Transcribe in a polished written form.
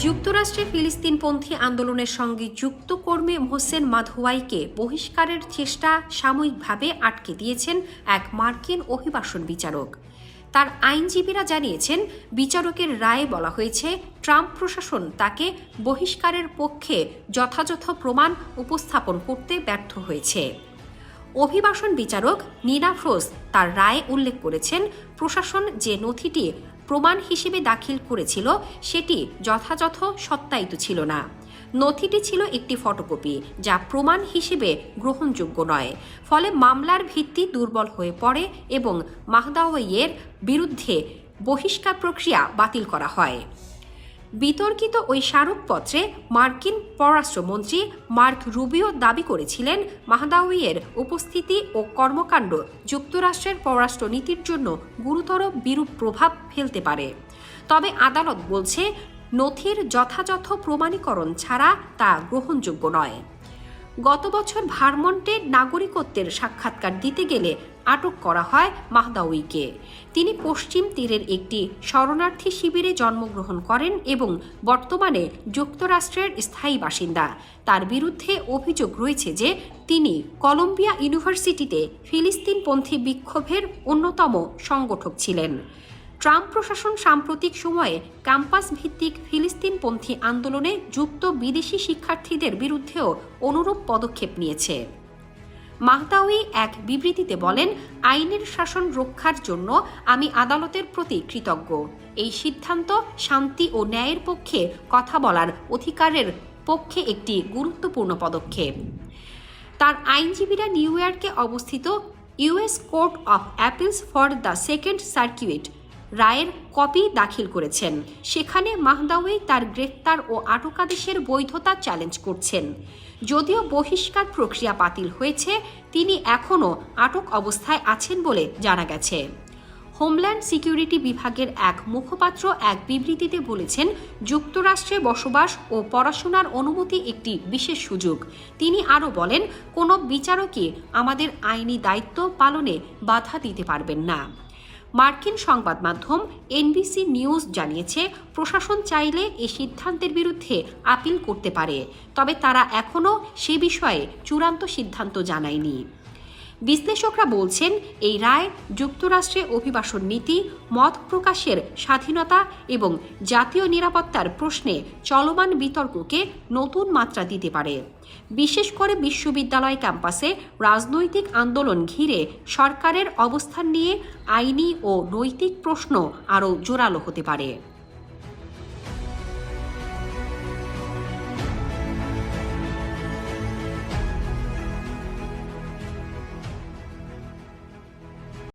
যুক্তরাষ্ট্রে ফিলিস্তিনপন্থী আন্দোলনের সঙ্গে যুক্ত কর্মী মোহসেন মাধওয়াইকে বহিষ্কারের চেষ্টা সাময়িকভাবে আটকে দিয়েছেন এক মার্কিন অভিবাসন বিচারক। তার আইনজীবীরা জানিয়েছেন, বিচারকের রায়ে বলা হয়েছে ট্রাম্প প্রশাসন তাকে বহিষ্কারের পক্ষে যথাযথ প্রমাণ উপস্থাপন করতে ব্যর্থ হয়েছে। অভিবাসন বিচারক নিনা ফ্রোস্ট তার রায়ে উল্লেখ করেছেন, প্রশাসন যে নথিটি প্রমাণ হিসেবে দাখিল করেছিল সেটি যথাযথ সত্যায়িত ছিল না। নথিটি ছিল একটি ফটোকপি, যা প্রমাণ হিসেবে গ্রহণযোগ্য নয়। ফলে মামলার ভিত্তি দুর্বল হয়ে পড়ে এবং মাহদাওয়িয়ের বিরুদ্ধে বহিষ্কার প্রক্রিয়া বাতিল করা হয়। বিতর্কিত ওই স্মারকপত্রে মার্কিন পররাষ্ট্রমন্ত্রী মার্ক রুবিও দাবি করেছিলেন, মাহদাওয়িয়ের উপস্থিতি ও কর্মকাণ্ড যুক্তরাষ্ট্রের পররাষ্ট্রনীতির জন্য গুরুতর বিরূপ প্রভাব ফেলতে পারে। তবে আদালত বলছে, নথির যথাযথ প্রমাণীকরণ ছাড়া তা গ্রহণযোগ্য নয়। গত বছর ভারমন্টে নাগরিকত্বের সাক্ষাৎকার দিতে গেলে আটক করা হয় মাহদাওয়িকে। তিনি পশ্চিম তীরের একটি শরণার্থী শিবিরে জন্মগ্রহণ করেন এবং বর্তমানে যুক্তরাষ্ট্রের স্থায়ী বাসিন্দা। তার বিরুদ্ধে অভিযোগ রয়েছে যে তিনি কলম্বিয়া ইউনিভার্সিটিতে ফিলিস্তিনপন্থী বিক্ষোভের অন্যতম সংগঠক ছিলেন। ট্রাম্প প্রশাসন সাম্প্রতিক সময়ে ক্যাম্পাস ভিত্তিক ফিলিস্তিনপন্থী আন্দোলনে যুক্ত বিদেশি শিক্ষার্থীদের বিরুদ্ধেও অনুরূপ পদক্ষেপ নিয়েছে। মাহদাওয়ি এক বিবৃতিতে বলেন, আইনের শাসন রক্ষার জন্য আমি আদালতের প্রতি কৃতজ্ঞ। এই সিদ্ধান্ত শান্তি ও ন্যায়ের পক্ষে কথা বলার অধিকারের পক্ষে একটি গুরুত্বপূর্ণ পদক্ষেপ। তার আইনজীবীরা নিউ ইয়র্কে অবস্থিত US court of appeals for the second circuit রায়ের কপি দাখিল করেছেন। সেখানে মাহদাওয়ি তার গ্রেফতার ও আটকাদেশের বৈধতা চ্যালেঞ্জ করছেন। যদিও বহিষ্কার প্রক্রিয়া বাতিল হয়েছে, তিনি এখনও আটক অবস্থায় আছেন বলে জানা গেছে। হোমল্যান্ড সিকিউরিটি বিভাগের এক মুখপাত্র এক বিবৃতিতে বলেছেন, যুক্তরাষ্ট্রে বসবাস ও পড়াশোনার অনুমতি একটি বিশেষ সুযোগ। তিনি আরও বলেন, কোনো বিচারকই আমাদের আইনি দায়িত্ব পালনে বাধা দিতে পারবেন না। মার্কিন সংবাদ মাধ্যম এনবিসি নিউজ জানিয়েছে, প্রশাসন চাইলে এই সিদ্ধান্তের বিরুদ্ধে আপিল করতে পারে, তবে তারা এখনও সে বিষয়ে চূড়ান্ত সিদ্ধান্ত জানায়নি। বিশ্লেষকরা বলছেন, এই রায় যুক্তরাষ্ট্রে অভিবাসন নীতি, মত প্রকাশের স্বাধীনতা এবং জাতীয় নিরাপত্তার প্রশ্নে চলমান বিতর্ককে নতুন মাত্রা দিতে পারে। বিশেষ করে বিশ্ববিদ্যালয় ক্যাম্পাসে রাজনৈতিক আন্দোলন ঘিরে সরকারের অবস্থান নিয়ে আইনি ও নৈতিক প্রশ্ন আরও জোরালো হতে পারে।